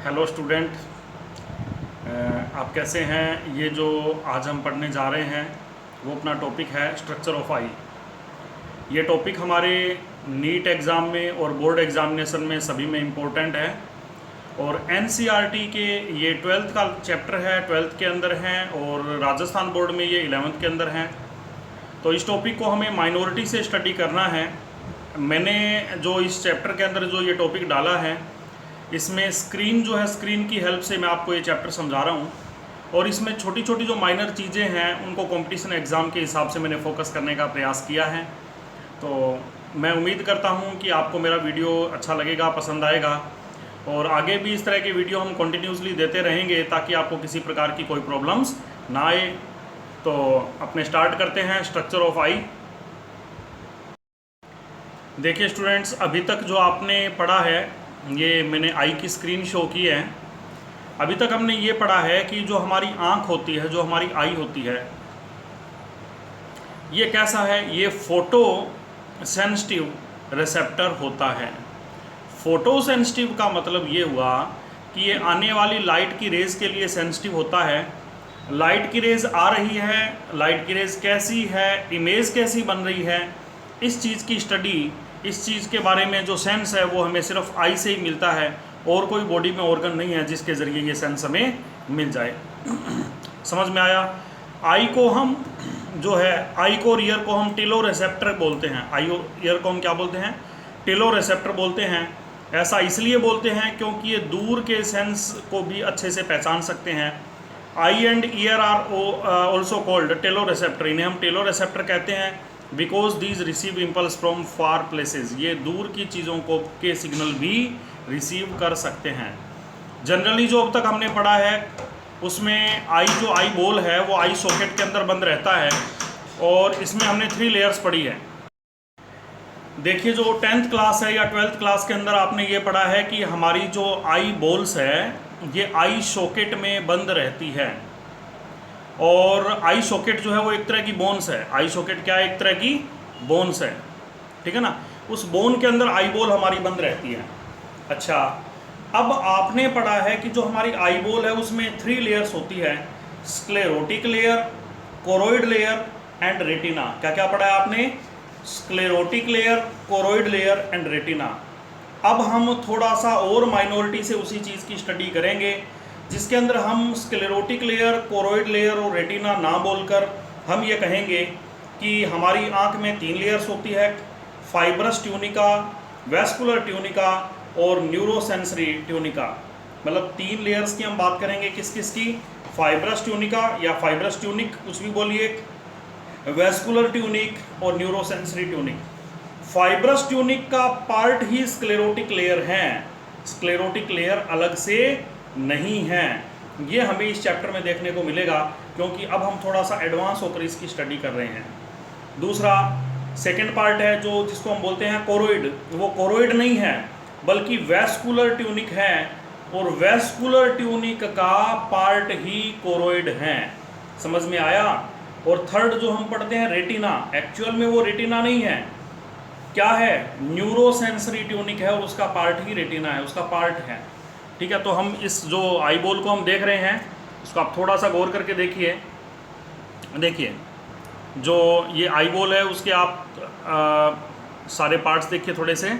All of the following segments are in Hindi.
हेलो स्टूडेंट, आप कैसे हैं। ये जो आज हम पढ़ने जा रहे हैं वो अपना टॉपिक है स्ट्रक्चर ऑफ आई। ये टॉपिक हमारे नीट एग्ज़ाम में और बोर्ड एग्जामिनेशन में सभी में इम्पोर्टेंट है। और एनसीईआरटी के ये 12th का चैप्टर है, 12th के अंदर हैं, और राजस्थान बोर्ड में ये 11th के अंदर हैं। तो इस टॉपिक को हमें माइनॉरिटी से स्टडी करना है। मैंने जो इस चैप्टर के अंदर जो ये टॉपिक डाला है, इसमें स्क्रीन जो है, स्क्रीन की हेल्प से मैं आपको ये चैप्टर समझा रहा हूँ। और इसमें छोटी छोटी जो माइनर चीज़ें हैं उनको कंपटीशन एग्ज़ाम के हिसाब से मैंने फोकस करने का प्रयास किया है। तो मैं उम्मीद करता हूँ कि आपको मेरा वीडियो अच्छा लगेगा, पसंद आएगा, और आगे भी इस तरह के वीडियो हम कंटिन्यूसली देते रहेंगे ताकि आपको किसी प्रकार की कोई प्रॉब्लम्स ना आए। तो अपने स्टार्ट करते हैं स्ट्रक्चर ऑफ आई। देखिए स्टूडेंट्स, अभी तक जो आपने पढ़ा है, ये मैंने आई की स्क्रीन शो की है। अभी तक हमने ये पढ़ा है कि जो हमारी आँख होती है, जो हमारी आई होती है, ये कैसा है, ये फोटो सेंसिटिव रिसेप्टर होता है। फोटो सेंसिटिव का मतलब ये हुआ कि ये आने वाली लाइट की रेज़ के लिए सेंसिटिव होता है। लाइट की रेज़ आ रही है, लाइट की रेज़ कैसी है, इमेज कैसी बन रही है, इस चीज़ की स्टडी, इस चीज़ के बारे में जो सेंस है वो हमें सिर्फ आई से ही मिलता है, और कोई बॉडी में ऑर्गन नहीं है जिसके ज़रिए ये सेंस हमें मिल जाए। समझ में आया। आई को हम जो है, आई को और ईयर को हम टेलो रिसेप्टर बोलते हैं। आई और ईयर को हम क्या बोलते हैं? टेलो रिसेप्टर बोलते हैं। ऐसा इसलिए बोलते हैं क्योंकि ये दूर के सेंस को भी अच्छे से पहचान सकते हैं। Eye and ear are also called telo receptor. इन्हें हम टेलो रिसेप्टर कहते हैं because these receive impulse from far places. ये दूर की चीज़ों को के सिग्नल भी रिसीव कर सकते हैं। जनरली जो अब तक हमने पढ़ा है उसमें आई, जो आई बॉल है, वो आई सॉकेट के अंदर बंद रहता है, और इसमें हमने 3 लेयर्स पढ़ी है। देखिए, जो 10th क्लास है या 12th क्लास के अंदर आपने ये पढ़ा है कि हमारी जो आई बॉल्स है ये आई सॉकेट में बंद रहती है। और आई सॉकेट जो है वो एक तरह की बोन्स है। आई सॉकेट क्या है? एक तरह की बोन्स है, ठीक है ना। उस बोन के अंदर आई बॉल हमारी बंद रहती है। अच्छा, अब आपने पढ़ा है कि जो हमारी आई बॉल है उसमें 3 लेयर्स होती है, sclerotic layer, choroid layer and retina. क्या क्या पढ़ा है आपने? Sclerotic layer, choroid layer and retina. अब हम थोड़ा सा और माइनॉरिटी से उसी चीज़ की स्टडी करेंगे जिसके अंदर हम स्क्लेरोटिक लेयर, कोरोइड लेयर और रेटिना ना बोलकर हम ये कहेंगे कि हमारी आँख में 3 लेयर्स होती है, फाइब्रस ट्यूनिका, वेस्कुलर ट्यूनिका और न्यूरोसेंसरी ट्यूनिका। मतलब 3 लेयर्स की हम बात करेंगे। किस किस की? फाइब्रस ट्यूनिका या फाइब्रस ट्यूनिक, कुछ भी बोलिए, वेस्कुलर ट्यूनिक और न्यूरोसेंसरी ट्यूनिक। फाइब्रस ट्यूनिक का पार्ट ही स्क्लेरोटिक लेयर है, स्क्लेरोटिक लेयर अलग से नहीं है। ये हमें इस चैप्टर में देखने को मिलेगा क्योंकि अब हम थोड़ा सा एडवांस होकर इसकी स्टडी कर रहे हैं। दूसरा सेकेंड पार्ट है जो जिसको हम बोलते हैं कोरोइड। वो कोरोइड नहीं है बल्कि वेस्कुलर ट्यूनिक है, और वेस्कुलर ट्यूनिक का पार्ट ही कोरोइड है। समझ में आया। और थर्ड जो हम पढ़ते हैं रेटिना, एक्चुअल में वो रेटिना नहीं है, क्या है? न्यूरोसेंसरी ट्यूनिक है, और उसका पार्ट ही रेटिना है, उसका पार्ट है, ठीक है। तो हम इस जो आई बॉल को हम देख रहे हैं उसको आप थोड़ा सा गौर करके देखिए। देखिए, जो ये आई बॉल है उसके आप सारे पार्ट्स देखिए थोड़े से।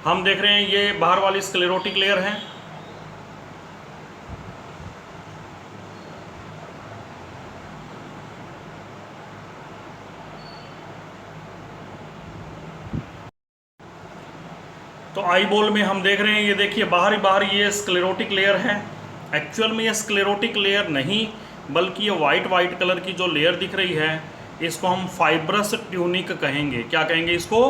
हम देख रहे हैं ये बाहर वाली स्क्लेरोटिक लेयर है, तो आई बॉल में हम देख रहे हैं, ये देखिए बाहर ही बाहर ये स्क्लेरोटिक लेयर है। एक्चुअल में ये स्क्लेरोटिक लेयर नहीं बल्कि ये वाइट कलर की जो लेयर दिख रही है इसको हम फाइब्रस ट्यूनिक कहेंगे। क्या कहेंगे इसको?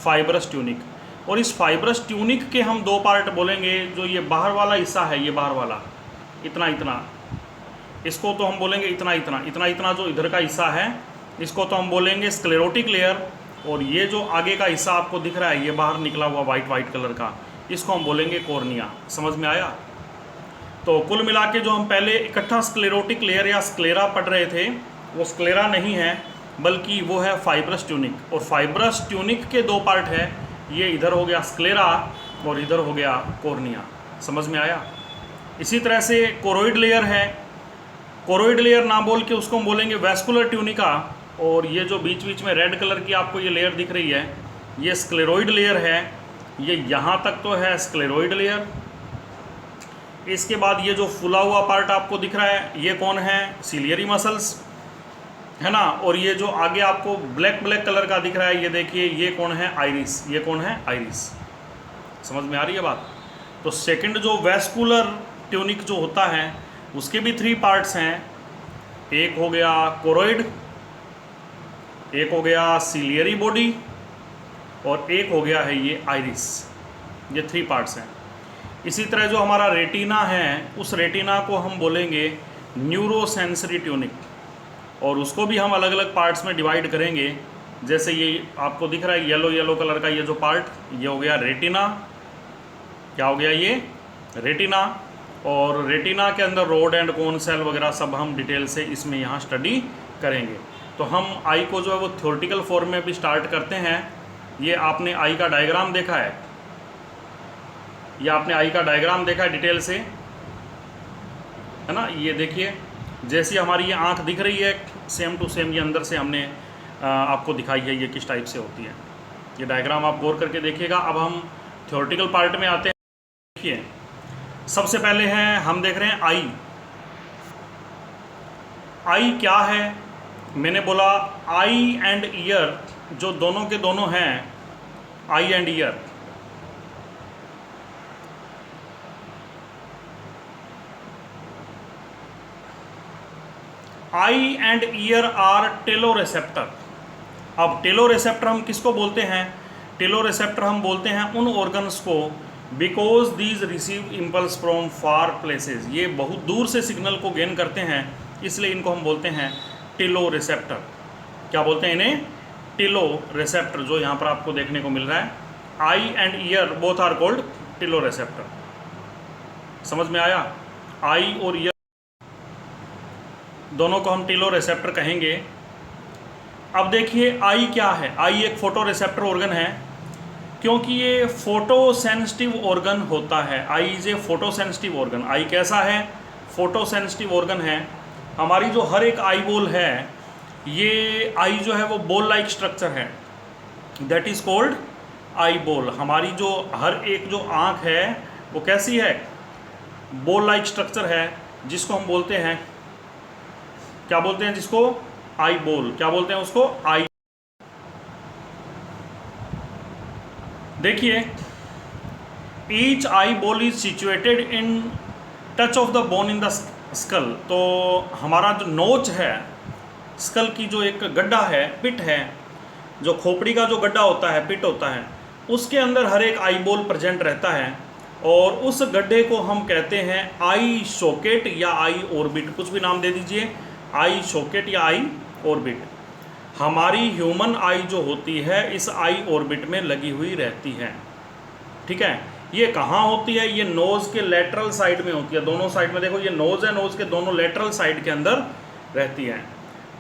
Fibrous tunic. और इस फाइब्रस ट्यूनिक के हम 2 पार्ट बोलेंगे। जो ये बाहर वाला हिस्सा है, ये बाहर वाला इतना इतना, इसको तो हम बोलेंगे इतना इतना, इतना इतना जो इधर का हिस्सा है इसको तो हम बोलेंगे स्क्लेरोटिक लेयर। और ये जो आगे का हिस्सा आपको दिख रहा है, ये बाहर निकला हुआ वाइट कलर का, इसको हम बोलेंगे कॉर्निया। समझ में आया। तो कुल मिला के जो हम पहले इकट्ठा स्क्लेरोटिक लेयर या स्क्लेरा पढ़ रहे थे वो स्क्लेरा नहीं है बल्कि वो है फाइब्रस ट्यूनिक। और फाइब्रस ट्यूनिक के 2 पार्ट है, ये इधर हो गया स्क्लेरा और इधर हो गया कॉर्निया। समझ में आया। इसी तरह से कोरोइड लेयर है, कोरोइड लेयर ना बोल के उसको हम बोलेंगे वैस्कुलर ट्यूनिका। और ये जो बीच बीच में रेड कलर की आपको ये लेयर दिख रही है, ये स्क्लेरोइड लेयर है। ये यहाँ तक तो है स्क्लेरोइड लेयर। इसके बाद ये जो फुला हुआ पार्ट आपको दिख रहा है, ये कौन है? सिलियरी मसल्स, है ना। और ये जो आगे आपको ब्लैक ब्लैक कलर का दिख रहा है, ये देखिए, ये कौन है? आइरिस। ये कौन है? आइरिस। समझ में आ रही है बात। तो सेकंड जो वैस्कुलर ट्यूनिक जो होता है, उसके भी 3 पार्ट्स हैं। एक हो गया कोरोइड, एक हो गया सिलियरी बॉडी, और एक हो गया है ये आइरिस। ये 3 पार्ट्स हैं। इसी तरह जो हमारा रेटिना है, उस रेटिना को हम बोलेंगे न्यूरोसेंसरी ट्यूनिक, और उसको भी हम अलग अलग पार्ट्स में डिवाइड करेंगे। जैसे ये आपको दिख रहा है येलो येलो कलर का ये जो पार्ट, ये हो गया रेटिना। क्या हो गया? ये रेटिना। और रेटिना के अंदर रोड एंड कोन सेल वगैरह सब हम डिटेल से इसमें यहाँ स्टडी करेंगे। तो हम आई को जो है वो थ्योरेटिकल फॉर्म में भी स्टार्ट करते हैं। ये आपने आई का डायग्राम देखा है, ये आपने आई का डायग्राम देखा है डिटेल से, है ना। ये देखिए, जैसी हमारी ये आँख दिख रही है, सेम टू सेम ये अंदर से हमने आपको दिखाई है ये किस टाइप से होती है। ये डायग्राम आप गौर करके देखिएगा। अब हम थ्योरेटिकल पार्ट में आते हैं। देखिए, सबसे पहले है हम देख रहे हैं आई। आई क्या है? मैंने बोला आई एंड ईयर जो दोनों के दोनों हैं, eye and ear, eye and ear are teloreceptor. अब टेलोरेसेप्टर हम किसको बोलते हैं? टेलोरेसेप्टर हम बोलते हैं उन ऑर्गन्स को, because these receive impulse from far places. ये बहुत दूर से सिग्नल को गेन करते हैं, इसलिए इनको हम बोलते हैं टेलोरेसेप्टर। क्या बोलते हैं इन्हें? टेलोरेसेप्टर, जो यहाँ पर आपको देखने को मिल रहा है। Eye and ear both are called teloreceptor. समझ में आया? आई और ईयर दोनों को हम टेलोरेसेप्टर कहेंगे। अब देखिए आई क्या है? आई एक फोटो रिसेप्टर ऑर्गन है, क्योंकि ये फोटो सेंसिटिव ऑर्गन होता है। Eye is a photo sensitive organ. Eye कैसा है? फोटो सेंसिटिव ऑर्गन है। हमारी जो हर एक आई बॉल है, ये आई जो है वो बॉल लाइक स्ट्रक्चर है, that is called eye ball. हमारी जो हर एक जो आँख है वो कैसी है? बॉल लाइक स्ट्रक्चर है, जिसको हम बोलते हैं, क्या बोलते हैं जिसको? Eye ball. क्या बोलते हैं उसको? आई। देखिए, each eye ball is situated in touch of the bone in the skull. तो हमारा जो नोच है, स्कल की जो एक गड्ढा है, पिट है, जो खोपड़ी का जो गड्ढा होता है, पिट होता है, उसके अंदर हर एक आई बॉल प्रेजेंट रहता है। और उस गड्ढे को हम कहते हैं आई सॉकेट या आई ऑर्बिट, कुछ भी नाम दे दीजिए, आई सॉकेट या आई ऑर्बिट। हमारी ह्यूमन आई जो होती है इस आई ऑर्बिट में लगी हुई रहती है, ठीक है। ये कहाँ होती है? ये नोज़ के लेटरल साइड में होती है। दोनों साइड में देखो, ये नोज़ है, नोज़ के दोनों लेटरल साइड के अंदर रहती है।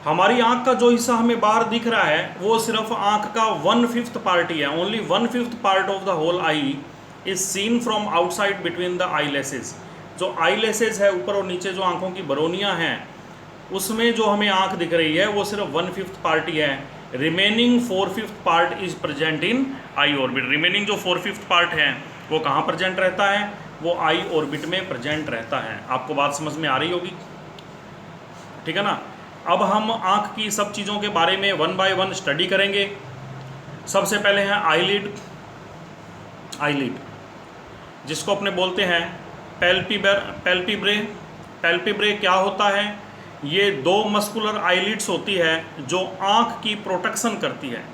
हमारी आँख का जो हिस्सा हमें बाहर दिख रहा है वो सिर्फ आँख का 1/5 पार्ट ही है। Only 1/5 part of the whole eye is seen from outside between the eye lashes. जो आई लेसेस है, ऊपर और नीचे जो आँखों की बरौनियाँ हैं, उसमें जो हमें आँख दिख रही है वो सिर्फ 1/5 पार्ट ही है। Remaining 4/5 part is present in I orbit. Remaining जो 4/5 पार्ट है वो कहाँ प्रेजेंट रहता है? वो आई ऑर्बिट में प्रेजेंट रहता है। आपको बात समझ में आ रही होगी, ठीक है ना। अब हम आँख की सब चीज़ों के बारे में 1 बाय 1 स्टडी करेंगे। सबसे पहले है आईलिड। आईलिड जिसको अपने बोलते हैं पैल्पिब्रे। पैल्पिब्रे क्या होता है? ये 2 मस्कुलर आईलिड्स होती है जो आँख की प्रोटेक्शन करती है,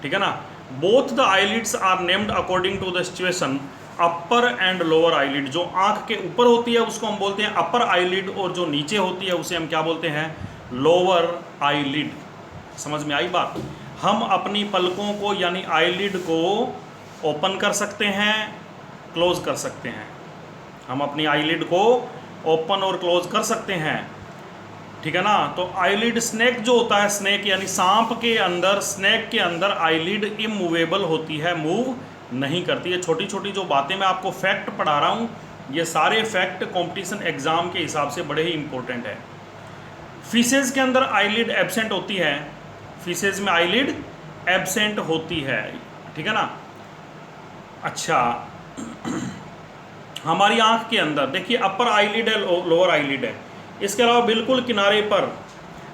ठीक है ना। Both the eyelids are named according to the situation, upper and lower eyelid. जो आँख के ऊपर होती है उसको हम बोलते हैं अपर आईलिड, और जो नीचे होती है उसे हम क्या बोलते हैं? Lower eyelid. समझ में आई बात? हम अपनी पलकों को यानी आईलिड को ओपन कर सकते हैं, क्लोज कर सकते हैं। हम अपनी आईलिड को ओपन और क्लोज कर सकते हैं, ठीक है ना। तो आईलिड स्नेक जो होता है, स्नेक यानी सांप के अंदर, स्नेक के अंदर आईलिड इमूवेबल होती है, मूव नहीं करती। ये छोटी छोटी जो बातें मैं आपको फैक्ट पढ़ा रहा हूँ, ये सारे फैक्ट कंपटीशन एग्ज़ाम के हिसाब से बड़े ही इंपॉर्टेंट है। फीसेज के अंदर आईलिड एब्सेंट होती है, फीसेज में आईलिड एब्सेंट होती है, ठीक है ना। अच्छा, हमारी आंख के अंदर देखिए अपर आईलिड है, लोअर आईलिड है, इसके अलावा बिल्कुल किनारे पर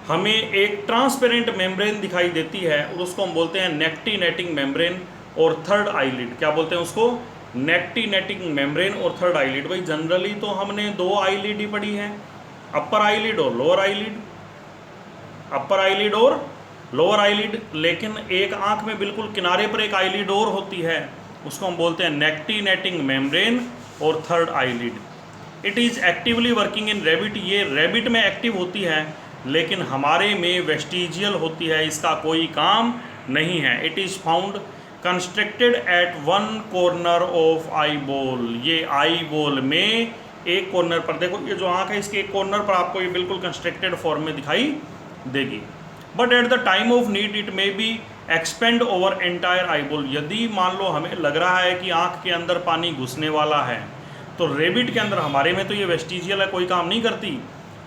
हमें एक ट्रांसपेरेंट मेम्ब्रेन दिखाई देती है और उसको हम बोलते हैं नेक्टिनेटिंग मेम्ब्रेन और थर्ड आईलिड। क्या बोलते हैं उसको? नेक्टिनेटिंग मेम्ब्रेन और थर्ड आईलिड। भाई जनरली तो हमने दो आईलिड ही पढ़ी है, अपर आईलिड और लोअर आईलिड, अपर आईलिड और लोअर आईलिड, लेकिन एक आंख में बिल्कुल किनारे पर एक आईलिड और होती है, उसको हम बोलते हैं नेक्टिनेटिंग मेम्ब्रेन और third eyelid. It is actively working in rabbit, ये रैबिट में एक्टिव होती है, लेकिन हमारे में वेस्टिजियल होती है, इसका कोई काम नहीं है। It is found constructed at one corner of eye ball, ये आई बॉल में एक कॉर्नर पर, देखो ये जो आंख है इसके एक कॉर्नर पर आपको ये बिल्कुल कंस्ट्रक्टेड फॉर्म में दिखाई देगी। But at the time of need it may be expand over entire eye ball. यदि मान लो हमें लग रहा है कि आंख के अंदर पानी घुसने वाला है, तो रेबिट के अंदर, हमारे में तो ये वेस्टिजियल है, कोई काम नहीं करती,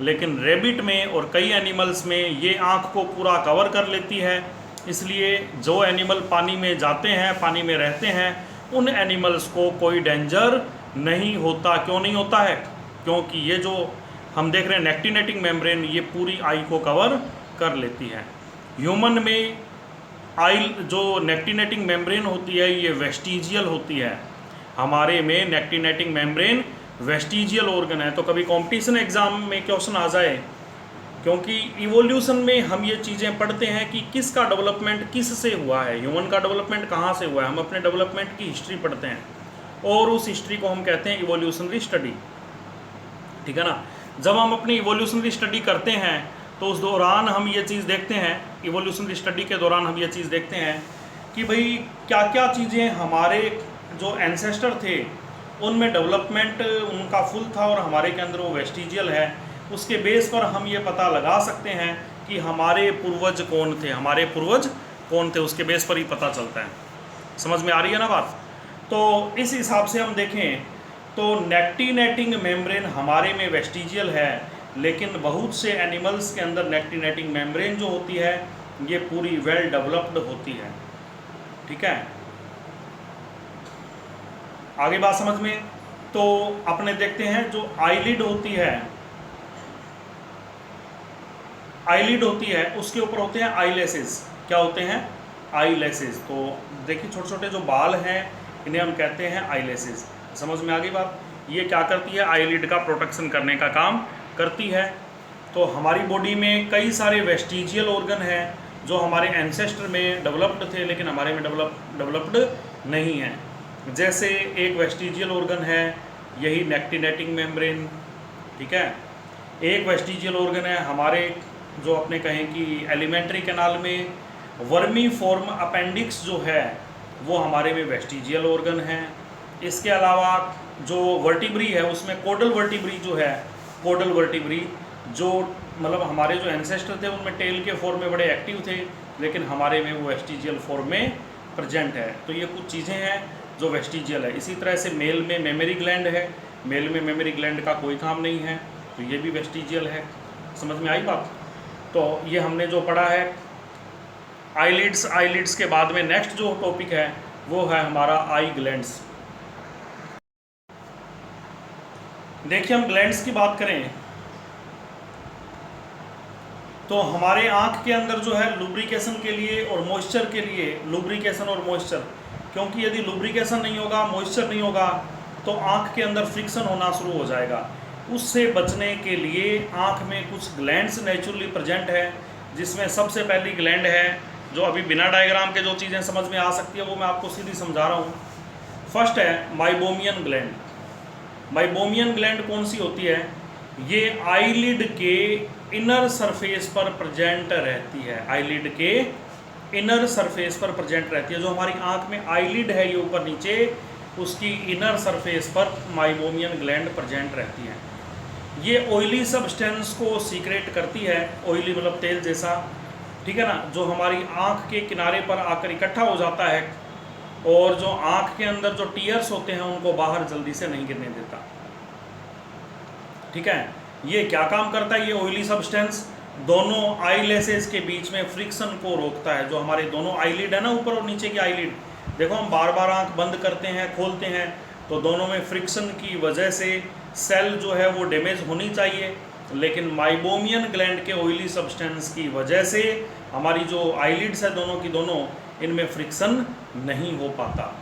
लेकिन रेबिट में और कई एनिमल्स में ये आँख को पूरा कवर कर लेती है। इसलिए जो एनिमल पानी में जाते हैं, पानी में रहते हैं, उन एनिमल्स को कोई डेंजर नहीं होता। क्यों नहीं होता है? क्योंकि ये जो हम देख रहे हैं नेक्टिनेटिंग मेम्ब्रेन, ये पूरी आई को कवर कर लेती है। ह्यूमन में आई जो नेक्टिनेटिंग मेम्ब्रेन होती है ये वेस्टिजियल होती है, हमारे में नेक्टिनेटिंग मेम्ब्रेन वेस्टिजियल ऑर्गन है। तो कभी कंपटीशन एग्जाम में क्वेश्चन आ जाए, क्योंकि इवोल्यूशन में हम ये चीज़ें पढ़ते हैं कि किसका डेवलपमेंट किस से हुआ है, ह्यूमन का डेवलपमेंट कहाँ से हुआ है, हम अपने डेवलपमेंट की हिस्ट्री पढ़ते हैं और उस हिस्ट्री को हम कहते हैं इवोल्यूशनरी स्टडी, ठीक है ना। जब हम अपनी इवोल्यूशनरी स्टडी करते हैं तो उस दौरान हम ये चीज़ देखते हैं, इवोल्यूशनरी स्टडी के दौरान हम ये चीज़ देखते हैं कि भाई क्या क्या चीज़ें हमारे जो एंसेस्टर थे उनमें डेवलपमेंट उनका फुल था और हमारे के अंदर वो वेस्टिजियल है। उसके बेस पर हम ये पता लगा सकते हैं कि हमारे पूर्वज कौन थे, हमारे पूर्वज कौन थे, उसके बेस पर ही पता चलता है। समझ में आ रही है ना बात? तो इस हिसाब से हम देखें तो नेक्टिनेटिंग मेम्ब्रेन हमारे में वेस्टिजियल है, लेकिन बहुत से एनिमल्स के अंदर नेक्टिनेटिंग मेम्ब्रेन जो होती है ये पूरी वेल डेवलप्ड होती है, ठीक है। आगे बात समझ में, तो अपने देखते हैं जो आईलिड होती है, आईलिड होती है उसके ऊपर होते हैं आईलेसेस। क्या होते हैं? आईलेसेस। तो देखिए छोटे छोटे जो बाल हैं इन्हें हम कहते हैं आईलेसेस। समझ में आ गई बात? ये क्या करती है? आईलिड का प्रोटेक्शन करने का काम करती है। तो हमारी बॉडी में कई सारे वेस्टिजियल ऑर्गन हैं जो हमारे एंसेस्टर में डेवलप्ड थे लेकिन हमारे में डेवलप्ड नहीं है। जैसे एक वेस्टिजियल ऑर्गन है यही नेक्टिनेटिंग मेम्ब्रेन, ठीक है। एक वेस्टिजियल ऑर्गन है हमारे जो अपने कहें कि एलिमेंट्री कैनाल में वर्मी फॉर्म अपेंडिक्स जो है वो हमारे में वेस्टिजियल ऑर्गन है। इसके अलावा जो वर्टिब्री है उसमें कोडल वर्टिब्री जो है, कोडल वर्टिब्री जो मतलब हमारे जो एंसेस्टर थे उनमें टेल के फॉर्म में बड़े एक्टिव थे लेकिन हमारे में वो वेस्टिजियल फॉर्म में प्रेजेंट है। तो ये कुछ चीज़ें हैं जो वेस्टिजियल है। इसी तरह से मेल में मेमोरी ग्लैंड है, मेल में मेमोरी ग्लैंड का कोई काम नहीं है तो ये भी वेस्टिजियल है। समझ में आई बात? तो ये हमने जो पढ़ा है आईलिड्स। आईलिड्स के बाद में नेक्स्ट जो टॉपिक है वो है हमारा आई ग्लैंड्स। देखिए हम ग्लैंड्स की बात करें तो हमारे आँख के अंदर जो है लुब्रिकेशन के लिए और मॉइस्चर के लिए, लुब्रिकेशन और मॉइस्चर, क्योंकि यदि लुब्रिकेशन नहीं होगा, मॉइस्चर नहीं होगा तो आँख के अंदर फ्रिक्शन होना शुरू हो जाएगा। उससे बचने के लिए आँख में कुछ ग्लैंड्स नेचुरली प्रेजेंट है, जिसमें सबसे पहली ग्लैंड है जो अभी बिना डायग्राम के जो चीज़ें समझ में आ सकती है वो मैं आपको सीधी समझा रहा हूँ। फर्स्ट है माइबोमियन ग्लैंड। माइबोमियन ग्लैंड कौन सी होती है? ये आईलिड के इनर सरफेस पर प्रेजेंट रहती है, आईलिड के इनर सरफेस पर प्रेजेंट रहती है। जो हमारी आँख में आईलिड है ये ऊपर नीचे, उसकी इनर सरफेस पर माइबोमियन ग्लैंड प्रेजेंट रहती है। ये ऑयली सब्सटेंस को सीक्रेट करती है, ऑयली मतलब तेल जैसा, ठीक है ना, जो हमारी आँख के किनारे पर आकर इकट्ठा हो जाता है और जो आँख के अंदर जो टीयर्स होते हैं उनको बाहर जल्दी से नहीं गिरने देता। ठीक है, ये क्या काम करता है, ये ऑयली सब्सटेंस दोनों आईलेसेस के बीच में फ्रिक्शन को रोकता है। जो हमारे दोनों आईलिड है ना, ऊपर और नीचे की आईलिड, देखो हम बार बार आंख बंद करते हैं खोलते हैं तो दोनों में फ्रिक्शन की वजह से सेल जो है वो डैमेज होनी चाहिए, लेकिन माइबोमियन ग्लैंड के ऑयली सब्सटेंस की वजह से हमारी जो आईलिड्स है दोनों की दोनों, इनमें फ्रिक्शन नहीं हो पाता।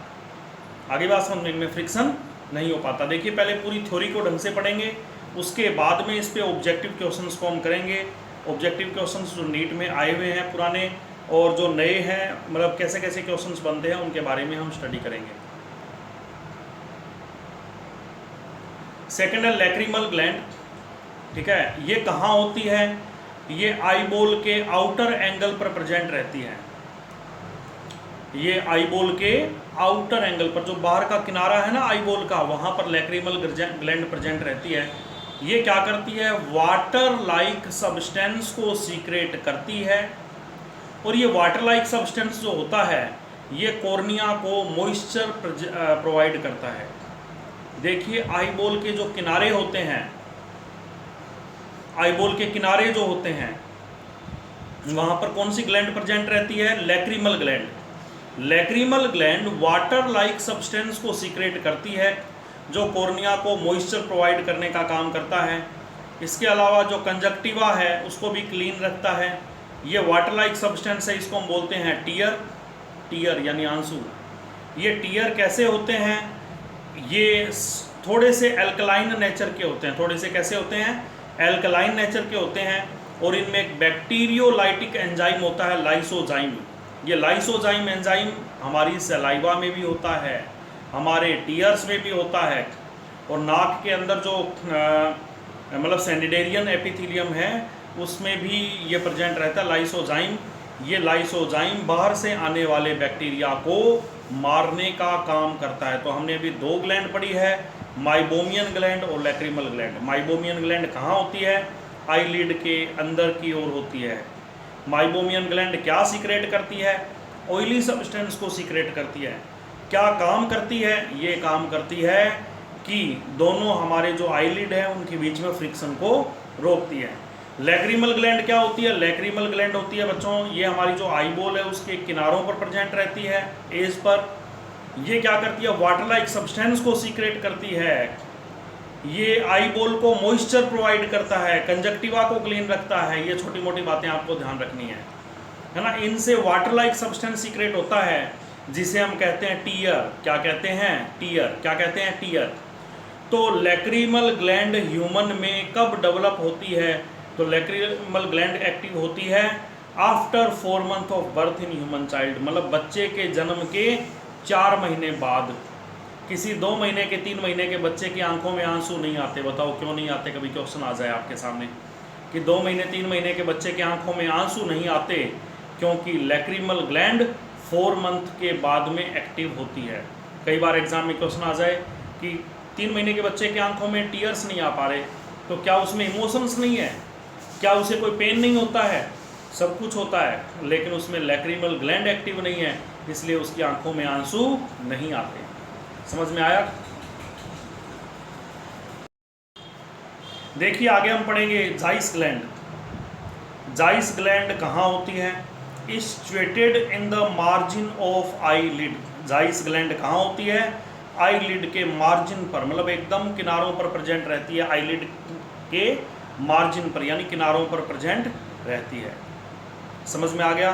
आगे बात समझ में, इनमें फ्रिक्शन नहीं हो पाता। देखिए पहले पूरी थ्योरी को ढंग से पढ़ेंगे, उसके बाद में इस पे ऑब्जेक्टिव क्वेश्चंस को हम करेंगे। ऑब्जेक्टिव क्वेश्चंस जो नीट में आए हुए हैं पुराने और जो नए हैं, मतलब कैसे कैसे क्वेश्चंस बनते हैं उनके बारे में हम स्टडी करेंगे। सेकेंड है लैक्रिमल ग्लैंड। ठीक है, ये कहाँ होती है, ये आईबॉल के आउटर एंगल पर प्रेजेंट रहती है। ये आईबॉल के आउटर एंगल पर, जो बाहर का किनारा है ना आईबॉल का, वहाँ पर लैक्रिमल ग्लैंड प्रेजेंट रहती है। ये क्या करती है, वाटर लाइक सब्सटेंस को सीक्रेट करती है, और ये वाटर लाइक सब्सटेंस जो होता है ये कॉर्निया को मॉइस्चर प्रोवाइड करता है। देखिए आईबॉल के जो किनारे होते हैं, आईबॉल के किनारे जो होते हैं वहाँ पर कौन सी ग्लैंड प्रेजेंट रहती है, lacrimal gland. Lacrimal gland water like substance को सीक्रेट करती है जो कॉर्निया को मॉइस्चर प्रोवाइड करने का काम करता है। इसके अलावा जो कंजक्टिवा है उसको भी क्लीन रखता है। ये वाटर लाइक सब्सटेंस है, इसको हम बोलते हैं टीयर, टीयर यानी आंसू। ये टीयर कैसे होते हैं, ये थोड़े से एल्कलाइन नेचर के होते हैं। थोड़े से कैसे होते हैं, एल्कलाइन नेचर के होते हैं, और इनमें एक बैक्टीरियोलाइटिक एंजाइम होता है, लाइसोजाइम। ये लाइसोजाइम एंजाइम हमारी सलाइवा में भी होता है, हमारे टीयर्स में भी होता है, और नाक के अंदर जो मतलब सेनिडेरियन एपिथेलियम है उसमें भी ये प्रेजेंट रहता है लाइसोजाइम। ये लाइसोजाइम बाहर से आने वाले बैक्टीरिया को मारने का काम करता है। तो हमने अभी दो ग्लैंड पढ़ी है, माइबोमियन ग्लैंड और लैक्रिमल ग्लैंड। माइबोमियन ग्लैंड कहाँ होती है, आईलिड के अंदर की ओर होती है। माइबोमियन ग्लैंड क्या सीक्रेट करती है, ऑयली सब्सटेंस को सीक्रेट करती है। क्या काम करती है, ये काम करती है कि दोनों हमारे जो आईलिड है उनके बीच में फ्रिक्शन को रोकती है। लैक्रिमल ग्लैंड क्या होती है, लैक्रिमल ग्लैंड होती है बच्चों, ये हमारी जो आईबॉल है उसके किनारों पर प्रेजेंट रहती है, एज पर। ये क्या करती है, वाटर लाइक सब्सटेंस को सीक्रेट करती है। ये आईबॉल को मॉइस्चर प्रोवाइड करता है, कंजक्टिवा को क्लीन रखता है। ये छोटी मोटी बातें आपको ध्यान रखनी है ना। इनसे वाटर लाइक सब्सटेंस सीक्रेट होता है जिसे हम कहते हैं टीयर। क्या कहते हैं, टीयर। क्या कहते हैं, टीयर। तो लैक्रिमल ग्लैंड ह्यूमन में कब डेवलप होती है, तो लैक्रिमल ग्लैंड एक्टिव होती है after 4 month of birth in human child, मतलब बच्चे के जन्म के 4 महीने बाद। किसी 2 महीने के 3 महीने के बच्चे की आंखों में आंसू नहीं आते, बताओ क्यों नहीं आते। कभी क्वेश्चन आ जाए आपके सामने कि 2 महीने 3 महीने के बच्चे की आंखों में आंसू नहीं आते, क्योंकि लैक्रिमल ग्लैंड 4 मंथ के बाद में एक्टिव होती है। कई बार एग्जाम में क्वेश्चन आ जाए कि 3 महीने के बच्चे की आंखों में टीयर्स नहीं आ पा रहे, तो क्या उसमें इमोशंस नहीं है, क्या उसे कोई पेन नहीं होता है, सब कुछ होता है, लेकिन उसमें लैक्रिमल ग्लैंड एक्टिव नहीं है, इसलिए उसकी आंखों में आंसू नहीं आते। समझ में आया। देखिए आगे हम पढ़ेंगे जाइस ग्लैंड। जाइस ग्लैंड कहाँ होती है, situated in the margin of eyelid. Zeiss gland कहाँ होती है, आईलिड के मार्जिन पर, मतलब एकदम किनारों पर प्रेजेंट रहती है, आईलिड के मार्जिन पर यानी किनारों पर प्रेजेंट रहती है। समझ में आ गया।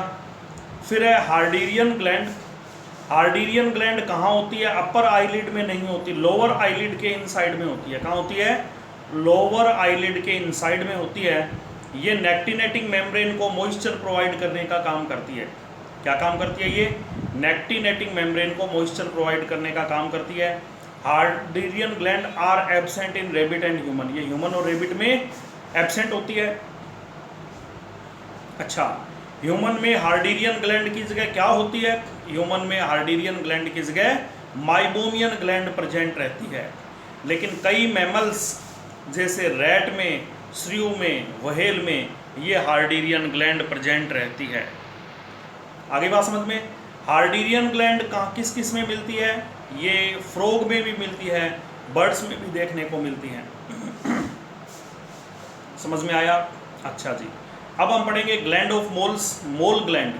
फिर है हार्डीरियन ग्लैंड। हार्डीरियन ग्लैंड कहाँ होती है, अपर आईलिड में नहीं होती, लोअर आईलिड के इनसाइड में होती है। कहाँ होती है, लोअर आईलिड के इनसाइड में होती है। ये नेक्टिनेटिंग मेम्ब्रेन को मॉइस्चर प्रोवाइड करने का काम करती है। क्या काम करती है, ये नेक्टिनेटिंग मेम्ब्रेन को मॉइस्चर प्रोवाइड करने का काम करती है। Harderian gland are absent in rabbit and human. ये ह्यूमन और रेबिट में एब्सेंट होती है। अच्छा, ह्यूमन में हार्डीरियन ग्लैंड की जगह क्या होती है, ह्यूमन में हार्डीरियन ग्लैंड की जगह माइबोमियन ग्लैंड प्रेजेंट रहती है। लेकिन कई मैमल्स जैसे रैट में, श्रीव में, व्हेल में ये हार्डीरियन ग्लैंड प्रेजेंट रहती है। आगे बात समझ में। हार्डीरियन ग्लैंड कहाँ किस किस में मिलती है? ये फ्रॉग में भी मिलती है, बर्ड्स में भी देखने को मिलती है। समझ में आया? अच्छा जी, अब हम पढ़ेंगे gland of moles, mole gland.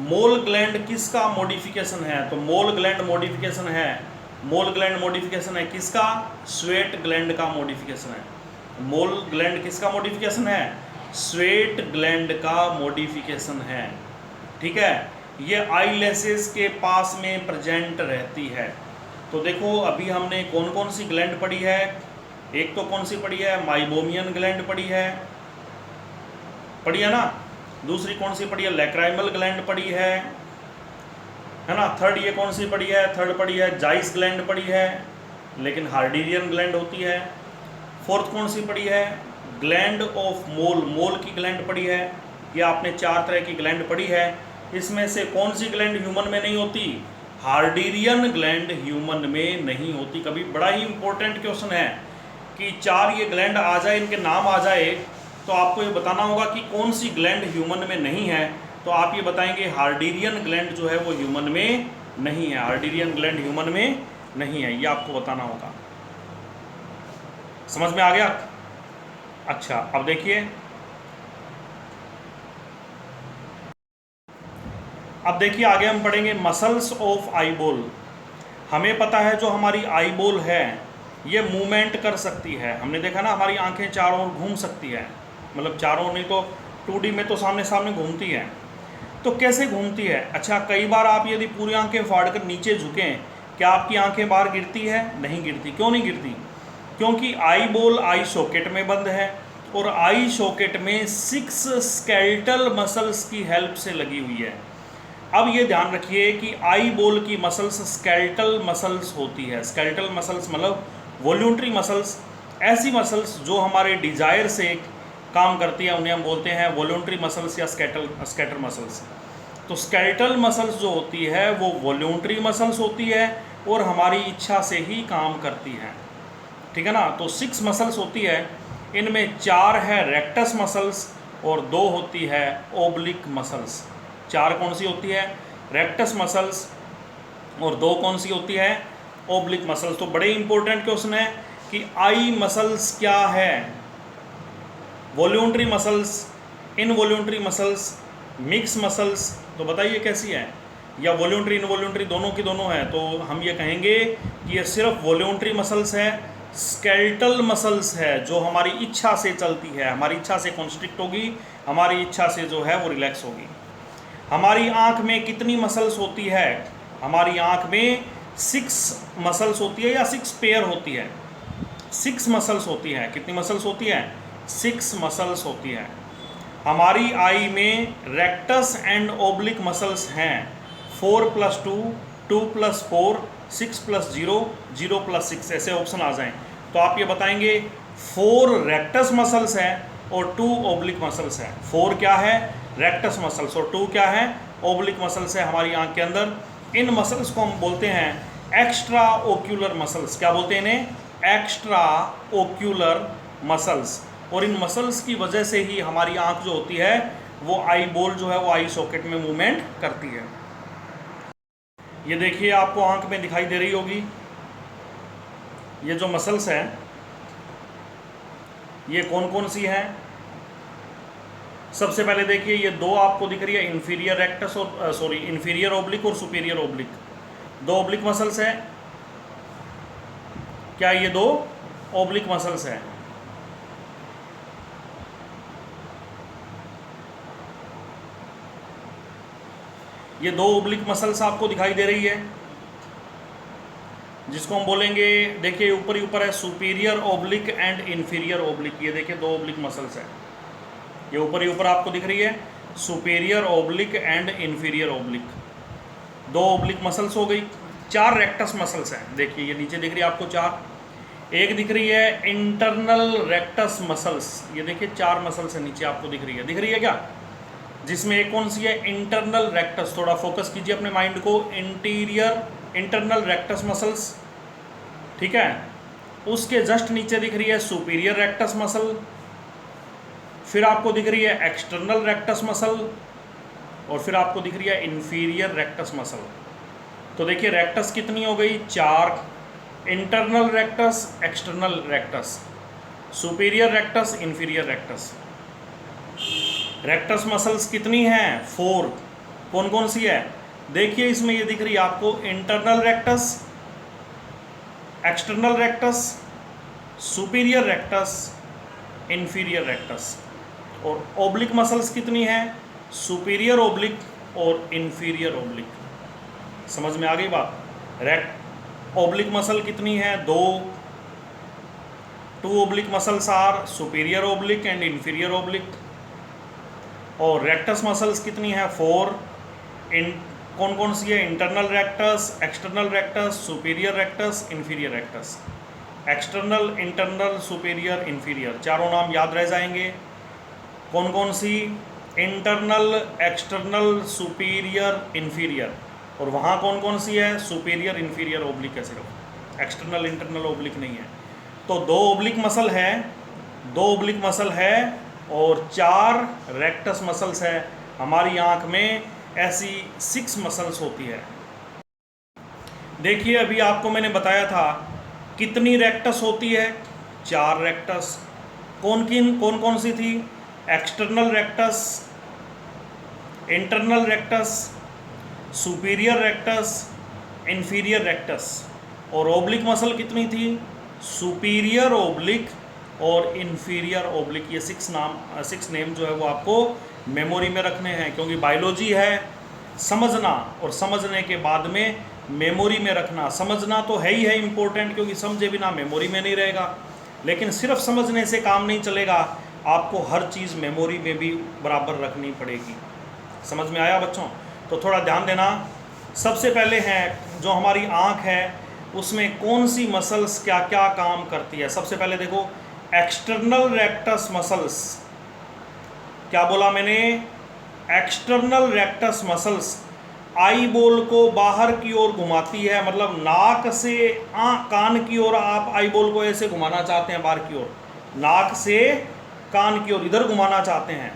Mole gland किसका मॉडिफिकेशन है? तो मोल ग्लैंड मॉडिफिकेशन है, मोल ग्लैंड मॉडिफिकेशन है किसका? स्वेट ग्लैंड का मॉडिफिकेशन है। मोल ग्लैंड किसका मॉडिफिकेशन है? स्वेट ग्लैंड का मॉडिफिकेशन है। ठीक है, ये आईलैशेस के पास में प्रेजेंट रहती है। तो देखो अभी हमने कौन कौन सी ग्लैंड पढ़ी है? एक तो कौन सी पढ़ी है? माइबोमियन ग्लैंड पढ़ी है ना। दूसरी कौन सी पढ़ी है? लैक्राइमल ग्लैंड पढ़ी है ना। थर्ड ये कौन सी पढ़ी है? थर्ड पढ़ी है जाइस ग्लैंड पढ़ी है, लेकिन हार्डीरियन ग्लैंड होती है। फोर्थ कौन सी पढ़ी है? ग्लैंड ऑफ मोल, मोल की ग्लैंड पढ़ी है। ये आपने 4 तरह की ग्लैंड पढ़ी है। इसमें से कौन सी ग्लैंड ह्यूमन में नहीं होती? हार्डीरियन ग्लैंड ह्यूमन में नहीं होती। कभी बड़ा ही इंपॉर्टेंट क्वेश्चन है कि 4 ये ग्लैंड आ जाए, इनके नाम आ जाए, तो आपको ये बताना होगा कि कौन सी ग्लैंड ह्यूमन में नहीं है। तो आप ये बताएंगे हार्डीरियन ग्लैंड जो है वो ह्यूमन में नहीं है, हार्डीरियन ग्लैंड ह्यूमन में नहीं है, ये आपको बताना होगा। समझ में आ गया? अच्छा, अब देखिए, आगे हम पढ़ेंगे मसल्स ऑफ आईबॉल। हमें पता है जो हमारी आईबॉल है ये मूवमेंट कर सकती है। हमने देखा ना, हमारी आंखें चारों ओर घूम सकती है, मतलब चारों नहीं तो 2D में तो सामने सामने घूमती है। तो कैसे घूमती है? अच्छा, कई बार आप यदि पूरी आंखें फाड़कर नीचे झुकें, क्या आपकी आंखें बाहर गिरती है? नहीं गिरती। क्यों नहीं गिरती? क्योंकि आई बॉल आई सॉकेट में बंद है, और आई सॉकेट में 6 स्केलेटल मसल्स की हेल्प से लगी हुई है। अब ये ध्यान रखिए कि आई बॉल की मसल्स स्केलेटल मसल्स होती है। स्केलेटल मसल्स मतलब वॉल्यूंटरी मसल्स, ऐसी मसल्स जो हमारे डिजायर से काम करती है, उन्हें हम बोलते हैं वॉल्यूंटरी मसल्स या स्कैटर मसल्स। तो स्केलेटल मसल्स जो होती है वो वॉल्यूंटरी मसल्स होती है और हमारी इच्छा से ही काम करती है। ठीक है ना। तो 6 मसल्स होती है, इनमें 4 है रेक्टस मसल्स और 2 होती है ओब्लिक मसल्स। 4 कौन सी होती है? रेक्टस मसल्स, और 2 कौन सी होती है? Oblique muscles. तो बड़े इंपॉर्टेंट क्वेश्चन है कि आई मसल्स क्या है? Voluntary muscles, involuntary muscles, mix muscles. तो बताइए कैसी है? या वॉल्यूंटरी इनवॉल्यूंटरी दोनों की दोनों है? तो हम ये कहेंगे कि ये सिर्फ वॉल्यूंटरी मसल्स है, स्केलेटल मसल्स है, जो हमारी इच्छा से चलती है, हमारी इच्छा से कॉन्स्ट्रिक्ट होगी, हमारी इच्छा से जो है वो रिलैक्स होगी। हमारी आँख में कितनी मसल्स होती है? हमारी आँख में 6 मसल्स होती है या 6 पेयर होती है? 6 मसल्स होती है। कितनी मसल्स होती है? 6 मसल्स होती है। हमारी आई में रेक्टस एंड ओब्लिक मसल्स हैं 4 + 2, 2 + 4, 6 + 0, 0 + 6, ऐसे ऑप्शन आ जाएं तो आप ये बताएंगे 4 रेक्टस मसल्स है और 2 ओब्लिक मसल्स है। 4 क्या है? रेक्टस मसल्स, और 2 क्या है? ओब्लिक मसल्स है हमारी आंख के अंदर। इन मसल्स को हम बोलते हैं एक्स्ट्रा ओक्यूलर मसल्स। क्या बोलते हैं इन्हें? Extra ocular muscles. और इन मसल्स की वजह से ही हमारी आंख जो होती है वो आई बॉल जो है वो आई सॉकेट में मूवमेंट करती है। ये देखिए आपको आंख में दिखाई दे रही होगी, ये जो मसल्स हैं ये कौन कौन सी हैं? सबसे पहले देखिए ये 2 आपको दिख रही है, इंफीरियर रेक्टस और इंफीरियर ओब्लिक और सुपीरियर ओब्लिक। 2 ओब्लिक मसल्स हैं। क्या ये 2 ओब्लिक मसल्स हैं? ये 2 ओब्लिक मसल्स आपको दिखाई दे रही है, जिसको हम बोलेंगे, देखिए ऊपर ही ऊपर है superior oblique and inferior oblique. ये देखिए 2 ओब्लिक मसल्स है, ये ऊपर ही ऊपर आपको दिख रही है, superior oblique and inferior oblique. 2 oblique muscles हो गई। 4 रेक्टस मसल्स हैं, देखिए ये नीचे दिख रही है आपको 4। एक दिख रही है इंटरनल रेक्टस मसल्स, ये देखिए 4 मसल्स है नीचे आपको दिख रही है क्या? जिसमें एक कौन सी है? Internal rectus. थोड़ा फोकस कीजिए अपने माइंड को। इंटरनल रेक्टस मसल्स, ठीक है। उसके जस्ट नीचे दिख रही है सुपीरियर रेक्टस मसल, फिर आपको दिख रही है एक्सटर्नल रेक्टस मसल, और फिर आपको दिख रही है इन्फीरियर रेक्टस मसल। तो देखिए रेक्टस कितनी हो गई, 4, internal rectus, external rectus, superior rectus, inferior rectus. Rectus muscles कितनी हैं, 4। कौन कौन सी है, देखिए इसमें ये दिख रही है आपको, internal rectus, external rectus, superior rectus, inferior rectus. और ओब्लिक मसल्स कितनी हैं, सुपीरियर ओब्लिक और इन्फीरियर ओब्लिक। समझ में आ गई बात। ओब्लिक मसल कितनी है, 2 oblique muscles are superior oblique and inferior oblique. और रेक्टस मसल्स कितनी है, 4। कौन कौन सी है, internal rectus, external rectus, superior rectus, inferior rectus. External, internal, superior, inferior, चारों नाम याद रह जाएंगे। कौन कौन सी, इंटरनल, एक्सटर्नल, सुपीरियर, इन्फीरियर। और वहाँ कौन कौन सी है, सुपीरियर, इन्फीरियर ओब्लिक है सिर्फ, एक्सटर्नल इंटरनल ओब्लिक नहीं है। तो 2 ओब्लिक मसल है, 2 ओब्लिक मसल है और 4 रेक्टस मसल्स है। हमारी आँख में ऐसी 6 मसल्स होती है। देखिए अभी आपको मैंने बताया था कितनी रेक्टस होती है, 4 रेक्टस। कौन कौन सी थी, external rectus, internal rectus, superior rectus, inferior rectus. और ओब्लिक मसल कितनी थी, सुपीरियर ओब्लिक और इन्फीरियर ओब्लिक। ये 6 नेम जो है वो आपको मेमोरी में रखने हैं, क्योंकि बायोलॉजी है समझना और समझने के बाद में मेमोरी में रखना। समझना तो है ही है इम्पोर्टेंट, क्योंकि समझे बिना मेमोरी में नहीं रहेगा। लेकिन सिर्फ समझने से काम नहीं चलेगा, आपको हर चीज़ मेमोरी में भी बराबर रखनी पड़ेगी। समझ में आया बच्चों? तो थोड़ा ध्यान देना। सबसे पहले है जो हमारी आँख है उसमें कौन सी मसल्स क्या क्या काम करती है। सबसे पहले देखो, एक्सटर्नल रेक्टस मसल्स, क्या बोला मैंने, external rectus muscles eye ball को बाहर की ओर घुमाती है। मतलब नाक से कान की ओर आप आई बॉल को ऐसे घुमाना चाहते हैं, बाहर की ओर, नाक से कान की ओर इधर घुमाना चाहते हैं।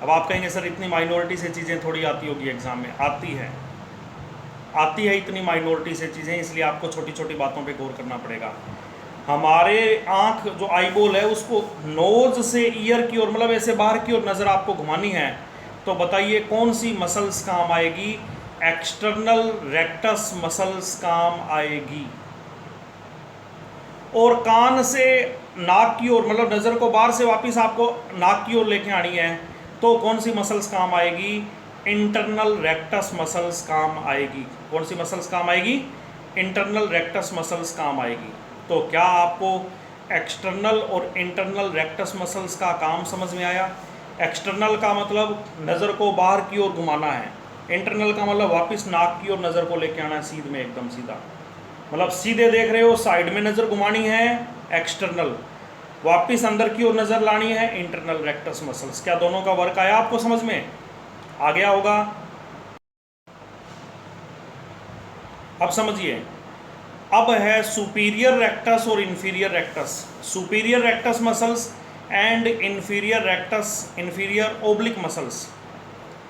अब आप कहेंगे सर इतनी माइनॉरिटी से चीज़ें थोड़ी आती होगी एग्जाम में, आती है इतनी माइनॉरिटी से चीज़ें, इसलिए आपको छोटी छोटी बातों पे गौर करना पड़ेगा। हमारे आँख जो आई बॉल है उसको नोज से ईयर की ओर, मतलब ऐसे बाहर की ओर नज़र आपको घुमानी है। तो बताइए कौन सी मसल्स काम आएगी, एक्सटर्नल रेक्टस मसल्स काम आएगी। और कान से नाक की ओर, मतलब नज़र को बाहर से वापस आपको नाक की ओर लेके आनी है, तो कौन सी मसल्स काम आएगी, इंटरनल रेक्टस मसल्स काम आएगी। कौन सी मसल्स काम आएगी, इंटरनल रेक्टस मसल्स काम आएगी। तो क्या आपको एक्सटर्नल और इंटरनल रेक्टस मसल्स का काम समझ में आया? एक्सटर्नल का मतलब नज़र को बाहर की ओर घुमाना है, इंटरनल का मतलब वापस नाक की ओर नज़र को लेके आना है, सीध में एकदम सीधा, मतलब सीधे देख रहे हो, साइड में नज़र घुमानी है एक्सटर्नल, वापस अंदर की ओर नज़र लानी है इंटरनल रेक्टस मसल्स। क्या दोनों का वर्क आया आपको समझ में? आ गया होगा। अब समझिए, अब है सुपीरियर रेक्टस और inferior rectus. Superior rectus muscles and inferior rectus, inferior oblique muscles.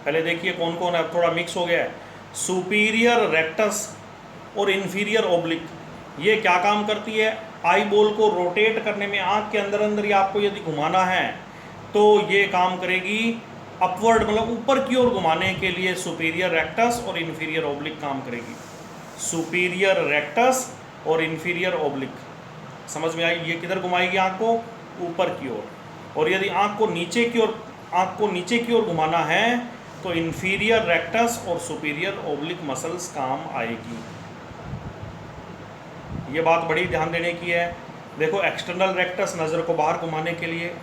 पहले देखिए कौन कौन है, थोड़ा मिक्स हो गया है। सुपीरियर रेक्टस और इन्फीरियर ओब्लिक, ये क्या काम करती है, आई बॉल को रोटेट करने में, आँख के अंदर अंदर ही आपको यदि घुमाना है तो ये काम करेगी अपवर्ड, मतलब ऊपर की ओर घुमाने के लिए सुपीरियर रेक्टस और इन्फीरियर ओब्लिक काम करेगी। सुपीरियर रेक्टस और इन्फीरियर ओब्लिक, समझ में आई? ये किधर घुमाएगी आँख को, ऊपर की ओर। और यदि आँख को नीचे की ओर घुमाना है तो इन्फीरियर रेक्टस और सुपीरियर ओब्लिक मसल्स काम आएगी। ये बात बड़ी ध्यान देने की है। देखो, एक्सटर्नल रेक्टस नज़र को बाहर घुमाने के लिए,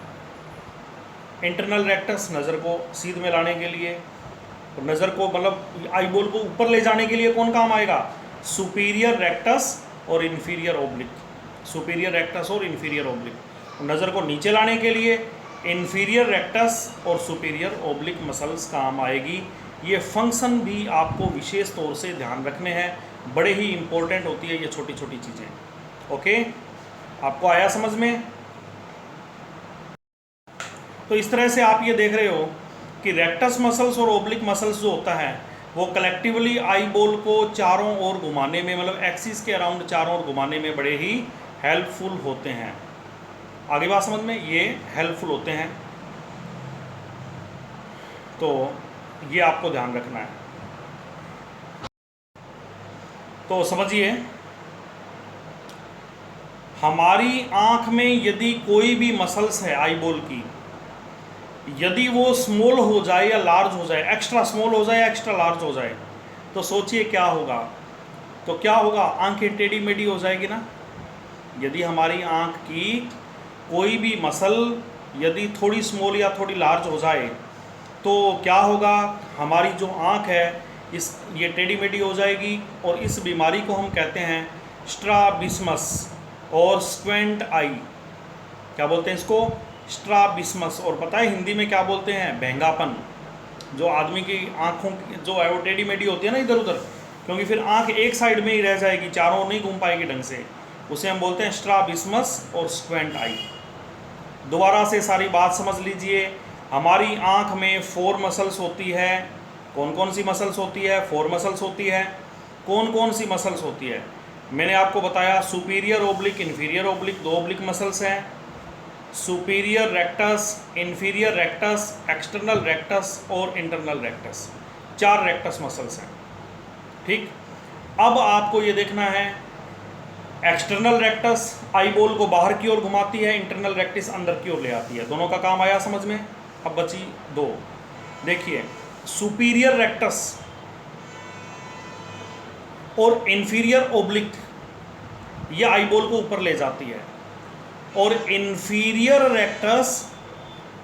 इंटरनल रेक्टस नज़र को सीध में लाने के लिए, और नज़र को मतलब आई बॉल को ऊपर ले जाने के लिए कौन काम आएगा, सुपीरियर रेक्टस और इन्फीरियर ओब्लिक। सुपीरियर रेक्टस और इन्फीरियर ओब्लिक। नज़र को नीचे लाने के लिए इन्फीरियर रेक्टस और सुपीरियर ओब्लिक मसल्स काम आएगी। ये फंक्शन भी आपको विशेष तौर से ध्यान रखने हैं, बड़े ही इम्पोर्टेंट होती है ये छोटी छोटी चीज़ें। ओके, आपको आया समझ में? तो इस तरह से आप ये देख रहे हो कि रेक्टस मसल्स और ओब्लिक मसल्स जो होता है वो कलेक्टिवली आई बॉल को चारों ओर घुमाने में, मतलब एक्सिस के अराउंड चारों ओर घुमाने में बड़े ही हेल्पफुल होते हैं। आगे बात समझ में, ये हेल्पफुल होते हैं, तो ये आपको ध्यान रखना है। तो समझिए, हमारी आंख में यदि कोई भी मसल्स है आई बॉल की, यदि वो स्मॉल हो जाए या लार्ज हो जाए, एक्स्ट्रा स्मॉल हो जाए या एक्स्ट्रा लार्ज हो जाए, तो सोचिए क्या होगा। तो क्या होगा, आंखें टेढ़ी मेढ़ी हो जाएगी ना। यदि हमारी आंख की कोई भी मसल यदि थोड़ी स्मॉल या थोड़ी लार्ज हो जाए तो क्या होगा, हमारी जो आंख है ये टेढ़ी मेढ़ी हो जाएगी, और इस बीमारी को हम कहते हैं स्ट्राबिस्मस और स्क्वेंट आई। क्या बोलते हैं इसको, स्ट्राबिस्मस। और पता है हिंदी में क्या बोलते हैं, बहंगापन। जो आदमी की आंखों की जो है वो टेढ़ी मेढ़ी होती है ना इधर उधर, क्योंकि फिर आंख एक साइड में ही रह जाएगी, चारों नहीं घूम पाएगी ढंग से, उसे हम बोलते हैं स्ट्राबिस्मस और स्क्वेंट आई। दोबारा से सारी बात समझ लीजिए। हमारी आंख में 4 मसल्स होती है। कौन कौन सी मसल्स होती है, 4 मसल्स होती है। कौन कौन सी मसल्स होती है, मैंने आपको बताया, superior oblique, inferior oblique, 2 oblique muscles हैं। Superior rectus, inferior rectus, external rectus और इंटरनल रेक्टस, 4 रेक्टस मसल्स हैं। ठीक, अब आपको ये देखना है, एक्सटर्नल रेक्टस आई बॉल को बाहर की ओर घुमाती है, इंटरनल रेक्टस अंदर की ओर ले आती है। दोनों का काम आया समझ में। अब बची 2। देखिए, सुपीरियर रेक्टस और इन्फीरियर ओब्लिक ये आई बॉल को ऊपर ले जाती है, और इन्फीरियर रेक्टस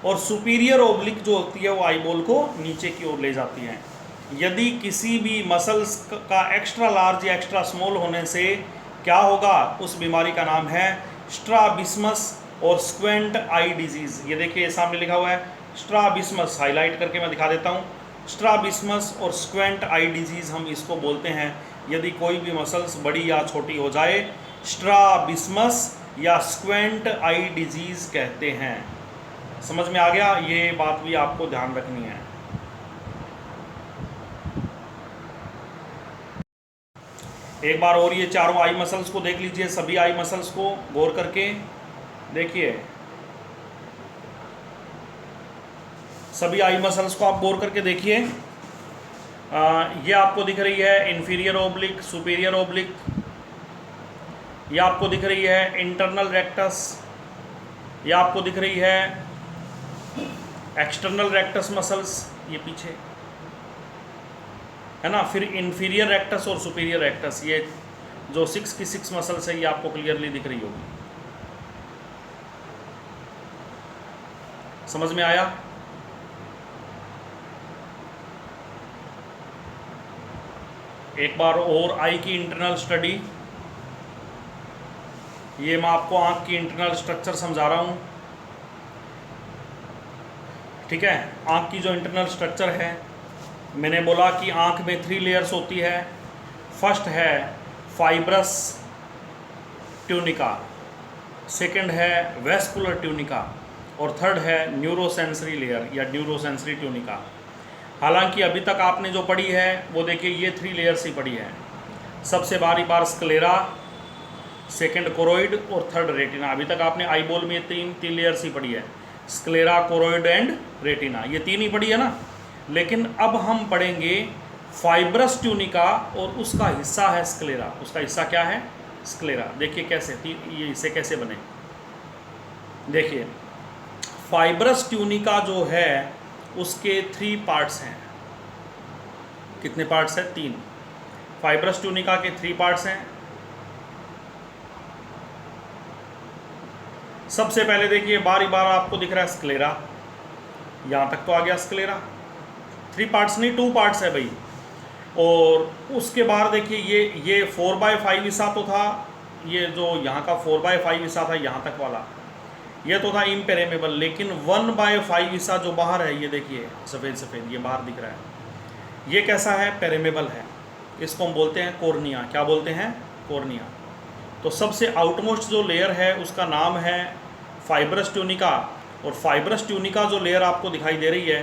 और सुपीरियर ओब्लिक जो होती है वो आई बॉल को नीचे की ओर ले जाती है। यदि किसी भी मसल्स का एक्स्ट्रा लार्ज या एक्स्ट्रा स्मॉल होने से क्या होगा, उस बीमारी का नाम है स्ट्राबिस्मस और स्क्वेंट आई डिजीज़। ये देखिए सामने लिखा हुआ है स्ट्राबिस्मस, हाईलाइट करके मैं दिखा देता हूँ। स्ट्राबिस्मस और स्क्वेंट आई डिजीज़ हम इसको बोलते हैं, यदि कोई भी मसल्स बड़ी या छोटी हो जाए, स्ट्राबिस्मस या स्क्वेंट आई डिजीज़ कहते हैं। समझ में आ गया, ये बात भी आपको ध्यान रखनी है। एक बार और ये चारों आई मसल्स को देख लीजिए, सभी आई मसल्स को गौर करके देखिए, सभी आई मसल्स को आप गौर करके देखिए। ये आपको दिख रही है इन्फीरियर ओब्लिक, सुपीरियर ओब्लिक, ये आपको दिख रही है इंटरनल रेक्टस, ये आपको दिख रही है एक्सटर्नल रेक्टस मसल्स, ये पीछे है ना। फिर इन्फीरियर रेक्टस और सुपीरियर रेक्टस, ये जो 6 की 6 मसल्स है, ये आपको क्लियरली दिख रही होगी। समझ में आया। एक बार और आई की इंटरनल स्टडी, ये मैं आपको आंख की इंटरनल स्ट्रक्चर समझा रहा हूँ। ठीक है, आंख की जो इंटरनल स्ट्रक्चर है, मैंने बोला कि आंख में 3 लेयर्स होती है। फर्स्ट है फाइब्रस ट्यूनिका, सेकंड है वेस्कुलर ट्यूनिका, और थर्ड है न्यूरोसेंसरी लेयर या न्यूरोसेंसरी ट्यूनिका। हालांकि अभी तक आपने जो पढ़ी है वो देखिए ये 3 लेयर्स ही पढ़ी है। सबसे बार स्क्लेरा, सेकंड कोरोइड और थर्ड रेटिना। अभी तक आपने आई बॉल में 3 लेयर्स ही पढ़ी है, स्क्लेरा, कोरोइड एंड रेटिना, ये 3 ही पढ़ी है ना। लेकिन अब हम पढ़ेंगे फाइब्रस ट्यूनिका और उसका हिस्सा है स्क्लेरा। उसका हिस्सा क्या है, स्क्लेरा। देखिए कैसे, ये हिस्से कैसे बने। देखिए, फाइब्रस ट्यूनिका जो है उसके 3 पार्ट्स हैं। कितने पार्ट्स हैं, 3। फाइब्रस ट्यूनिका के 3 पार्ट्स हैं। सबसे पहले देखिए, बार आपको दिख रहा है स्क्लेरा, यहाँ तक तो आ गया स्क्लेरा। 3 पार्ट्स नहीं, 2 पार्ट्स है भाई। और उसके बाद देखिए ये 4/5 हिस्सा तो था, ये जो यहाँ का 4/5 हिस्सा था यहाँ तक वाला, ये तो था इम्पेरेमेबल। लेकिन 1/5 हिस्सा जो बाहर है, ये देखिए सफ़ेद सफ़ेद ये बाहर दिख रहा है, ये कैसा है, पेरेमेबल है। इसको हम बोलते हैं कॉर्निया। क्या बोलते हैं, कॉर्निया। तो सबसे आउटमोस्ट जो लेयर है उसका नाम है फाइब्रस ट्यूनिका। और फाइब्रस ट्यूनिका जो लेयर आपको दिखाई दे रही है,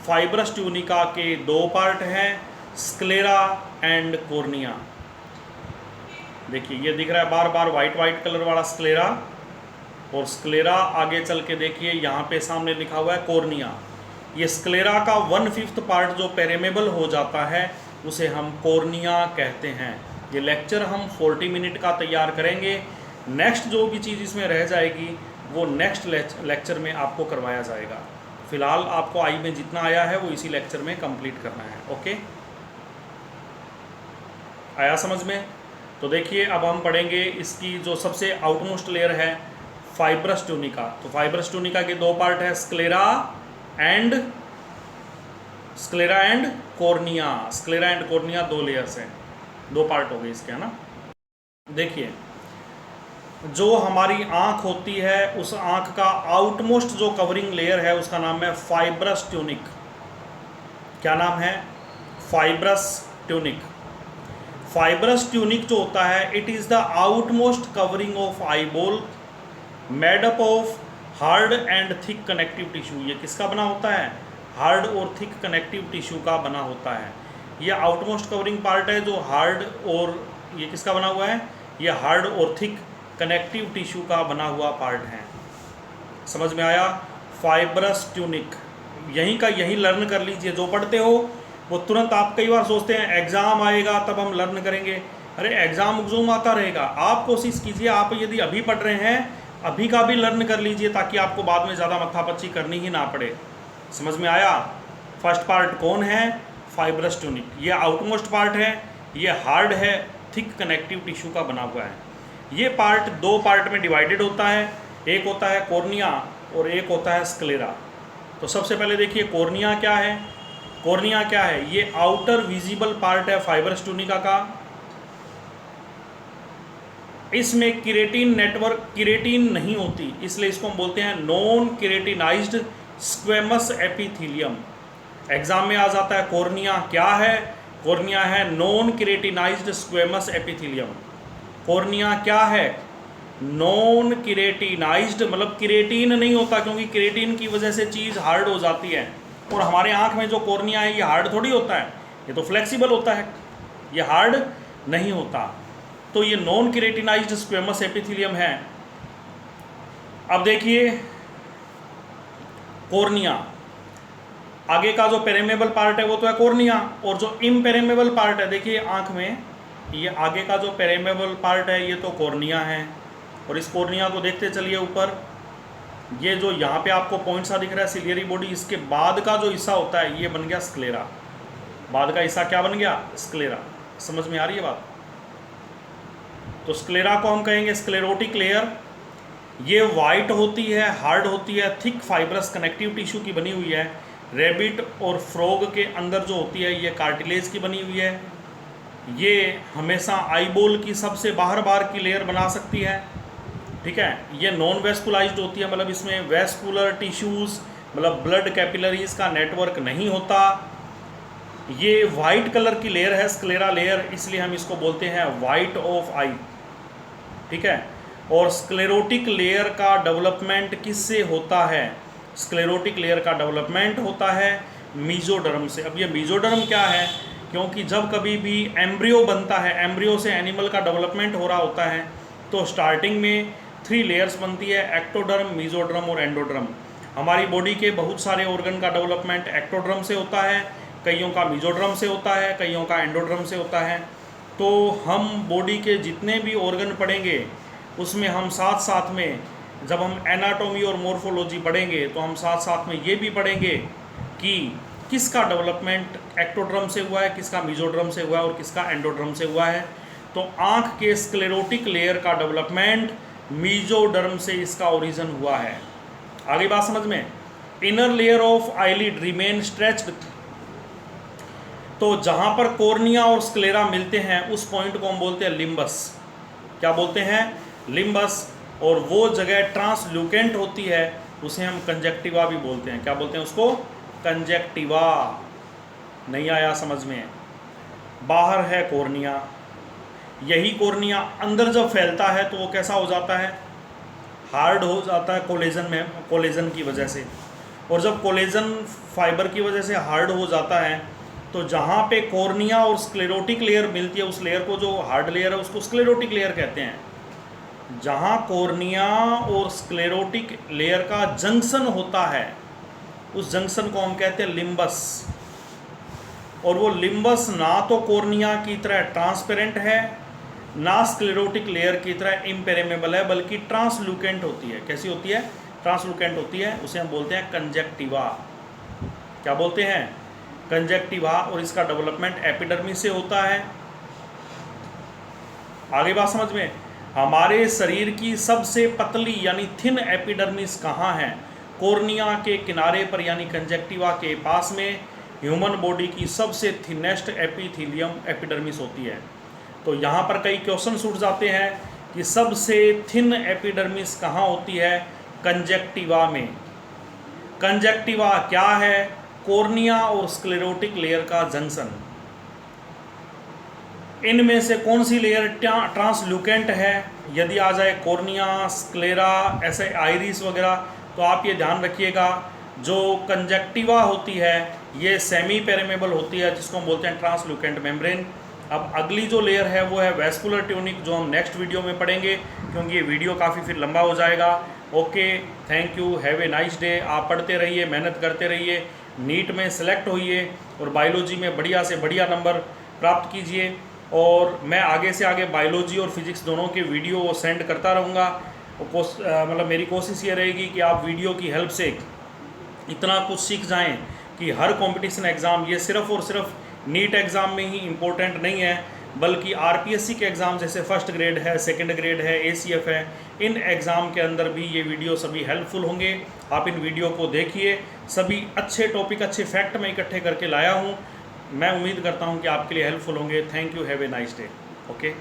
फाइब्रस ट्यूनिका के दो पार्ट हैं, स्क्लेरा एंड कॉर्निया। देखिए ये दिख रहा है बार बार वाइट वाइट कलर वाला स्क्लेरा, और स्क्लेरा आगे चल के देखिए यहाँ पे सामने लिखा हुआ है कॉर्निया। ये स्क्लेरा का 1/5 पार्ट जो पेरेमेबल हो जाता है उसे हम कॉर्निया कहते हैं। ये लेक्चर हम 40 मिनट का तैयार करेंगे। नेक्स्ट जो भी चीज़ इसमें रह जाएगी वो नेक्स्ट लेक्चर में आपको करवाया जाएगा। फिलहाल आपको आई में जितना आया है वो इसी लेक्चर में कंप्लीट करना है। ओके, आया समझ में? तो देखिए अब हम पढ़ेंगे इसकी जो सबसे आउटमोस्ट लेयर है फाइब्रस ट्यूनिका। तो फाइब्रस ट्यूनिका के दो पार्ट है, sclera and cornea. Sclera and cornea दो लेयर्स हैं, दो पार्ट हो गए इसके, है ना। देखिए जो हमारी आँख होती है उस आँख का आउटमोस्ट जो कवरिंग लेयर है उसका नाम है फाइब्रस ट्यूनिक। क्या नाम है? Fibrous tunic. फाइब्रस ट्यूनिक जो होता है it is the outmost covering of eyeball made up of hard and thick connective tissue. ये किसका बना होता है? हार्ड और थिक कनेक्टिव टिश्यू का बना होता है। ये आउटमोस्ट कवरिंग पार्ट है जो हार्ड, और ये किसका बना हुआ है? ये हार्ड और थिक कनेक्टिव टिश्यू का बना हुआ पार्ट है। समझ में आया? फाइब्रस ट्यूनिक यहीं का यहीं लर्न कर लीजिए। जो पढ़ते हो वो तुरंत, आप कई बार सोचते हैं एग्ज़ाम आएगा तब हम लर्न करेंगे। अरे एग्ज़ाम आता रहेगा, आप कोशिश कीजिए, आप यदि अभी पढ़ रहे हैं अभी का भी लर्न कर लीजिए ताकि आपको बाद में ज़्यादा मत्थापच्ची करनी ही ना पड़े। समझ में आया? फर्स्ट पार्ट कौन है? Fibrous tunic. ये आउटमोस्ट पार्ट है, ये हार्ड है, थिक कनेक्टिव टिश्यू का बना हुआ है। ये पार्ट दो पार्ट में डिवाइडेड होता है, एक होता है कॉर्निया और एक होता है स्क्लेरा। तो सबसे पहले देखिए कॉर्निया क्या है। कॉर्निया क्या है? ये आउटर विजिबल पार्ट है फाइब्रस ट्यूनिका का। इसमें किरेटिन नेटवर्क, किरेटिन नहीं होती, इसलिए इसको हम बोलते हैं नॉन किरेटिनाइज्ड स्क्वेमस एपिथेलियम। एग्जाम में आ जाता है कॉर्निया क्या है? कॉर्निया है नॉन किरेटिनाइज्ड स्क्वेमस एपिथेलियम। कॉर्निया क्या है? नॉन किरेटिनाइज्ड, मतलब किरेटिन नहीं होता, क्योंकि किरेटिन की वजह से चीज़ हार्ड हो जाती है। और हमारे आँख में जो कॉर्निया है ये हार्ड थोड़ी होता है, ये तो फ्लेक्सिबल होता है, ये हार्ड नहीं होता। तो ये नॉन किरेटिनाइज्ड स्क्वेमस एपिथेलियम है। अब देखिए कॉर्निया, आगे का जो पेरेमेबल पार्ट है वो तो है कॉर्निया, और जो इम्पेरेमेबल पार्ट है देखिए आँख में, ये आगे का जो पेरेमेबल पार्ट है ये तो कॉर्निया है। और इस कॉर्निया को देखते चलिए ऊपर, ये जो यहाँ पे आपको पॉइंट सा दिख रहा है सिलियरी बॉडी, इसके बाद का जो हिस्सा होता है ये बन गया स्क्लेरा। बाद का हिस्सा क्या बन गया? स्क्लेरा। समझ में आ रही है बात? तो स्क्लेरा को हम कहेंगे स्क्लेरोटिक लेयर। ये वाइट होती है, हार्ड होती है, थिक फाइब्रस कनेक्टिव टिश्यू की बनी हुई है। रेबिट और फ्रॉग के अंदर जो होती है ये कार्टिलेज की बनी हुई है। ये हमेशा आईबॉल की सबसे बाहर की लेयर बना सकती है, ठीक है। ये नॉन वेस्कुलाइज्ड होती है, मतलब इसमें वेस्कुलर टिश्यूज़, मतलब ब्लड कैपिलरीज का नेटवर्क नहीं होता। ये वाइट कलर की लेयर है स्क्लेरा लेयर, इसलिए हम इसको बोलते हैं वाइट ऑफ आई, ठीक है। और स्क्लेरोटिक लेयर का डेवलपमेंट किससे होता है? स्क्लेरोटिक लेयर का डेवलपमेंट होता है मीजोडर्म से। अब ये मीजोडर्म क्या है? क्योंकि जब कभी भी एम्ब्रियो बनता है, एम्ब्रियो से एनिमल का डेवलपमेंट हो रहा होता है, तो स्टार्टिंग में 3 लेयर्स बनती है, एक्टोडर्म, मीजोडर्म और एंडोडर्म। हमारी बॉडी के बहुत सारे ऑर्गन का डेवलपमेंट एक्टोडर्म से होता है, कईयों का मीजोडर्म से होता है, कईयों का एंडोडर्म से होता है। तो हम बॉडी के जितने भी ऑर्गन पढ़ेंगे उसमें हम साथ साथ में, जब हम एनाटॉमी और मॉर्फोलॉजी पढ़ेंगे तो हम साथ साथ में ये भी पढ़ेंगे कि किसका डेवलपमेंट एक्टोड्रम से हुआ है, किसका मीजोड्रम से हुआ है और किसका एंडोड्रम से हुआ है। तो आँख के स्क्लेरोटिक लेयर का डेवलपमेंट मीजोडर्म से इसका ओरिजिन हुआ है। आगे बात समझ में? Inner layer of eyelid remain stretched. तो जहाँ पर कॉर्निया और स्क्लेरा मिलते हैं उस पॉइंट को हम बोलते हैं लिम्बस। क्या बोलते हैं? लिम्बस। और वो जगह ट्रांसल्यूकेंट होती है, उसे हम कंजक्टिवा भी बोलते हैं। क्या बोलते हैं उसको? कंजक्टिवा। नहीं आया समझ में? बाहर है कॉर्निया, यही कॉर्निया अंदर जब फैलता है तो वो कैसा हो जाता है? हार्ड हो जाता है कोलेजन में, कोलेजन की वजह से। और जब कोलेजन फाइबर की वजह से हार्ड हो जाता है तो जहाँ पे कॉर्निया और स्क्लेरोटिक लेयर मिलती है, उस लेयर को जो हार्ड लेयर है उसको स्क्लेरोटिक लेयर कहते हैं। जहाँ कॉर्निया और स्क्लेरोटिक लेयर का जंक्शन होता है उस जंक्शन को हम कहते हैं लिम्बस। और वो लिम्बस ना तो कॉर्निया की तरह ट्रांसपेरेंट है ना स्क्लेरोटिक लेयर की तरह इम्पेरेमेबल है, बल्कि ट्रांसलूकेंट होती है। कैसी होती है? ट्रांसलूकेंट होती है। उसे हम बोलते हैं कंजक्टिवा। क्या बोलते हैं? कंजक्टिवा। और इसका डेवलपमेंट एपिडर्मिस से होता है। आगे बात समझ में? हमारे शरीर की सबसे पतली यानी थिन एपिडर्मिस कहाँ है? कॉर्निया के किनारे पर यानी कंजक्टिवा के पास में ह्यूमन बॉडी की सबसे थिनेस्ट एपिथेलियम एपिडर्मिस होती है। तो यहाँ पर कई क्वेश्चन उठ जाते हैं कि सबसे थिन एपिडर्मिस कहाँ होती है? कंजक्टिवा में। कंजक्टिवा क्या है? कॉर्निया और स्क्लेरोटिक लेयर का जंक्शन। इनमें से कौन सी लेयर ट्रांसलूकेंट है? यदि आ जाए कॉर्निया, स्क्लेरा, ऐसे आइरिस वगैरह, तो आप ये ध्यान रखिएगा जो कंजक्टिवा होती है ये सेमी पेरिमेबल होती है, जिसको हम बोलते हैं ट्रांसलूकेंट मेम्ब्रेन। अब अगली जो लेयर है वो है वेस्कुलर ट्यूनिक, जो हम नेक्स्ट वीडियो में पढ़ेंगे, क्योंकि ये वीडियो काफ़ी फिर लंबा हो जाएगा। Okay, thank you, have a nice day. आप पढ़ते रहिए, मेहनत करते रहिए, नीट में सेलेक्ट होइए और बायोलॉजी में बढ़िया से बढ़िया नंबर प्राप्त कीजिए। और मैं आगे से आगे बायोलॉजी और फिजिक्स दोनों के वीडियो सेंड करता रहूँगा। मतलब मेरी कोशिश ये रहेगी कि आप वीडियो की हेल्प से इतना कुछ सीख जाएं कि हर कंपटीशन एग्ज़ाम, ये सिर्फ और सिर्फ नीट एग्ज़ाम में ही इम्पोर्टेंट नहीं है, बल्कि आरपीएससी के एग्ज़ाम जैसे फर्स्ट ग्रेड है, सेकंड ग्रेड है, एसीएफ है, इन एग्ज़ाम के अंदर भी ये वीडियो सभी हेल्पफुल होंगे। आप इन वीडियो को देखिए, सभी अच्छे टॉपिक, अच्छे फैक्ट मैं इकट्ठे करके लाया हूँ। मैं उम्मीद करता हूँ कि आपके लिए हेल्पफुल होंगे। Thank you, have a nice day. Okay.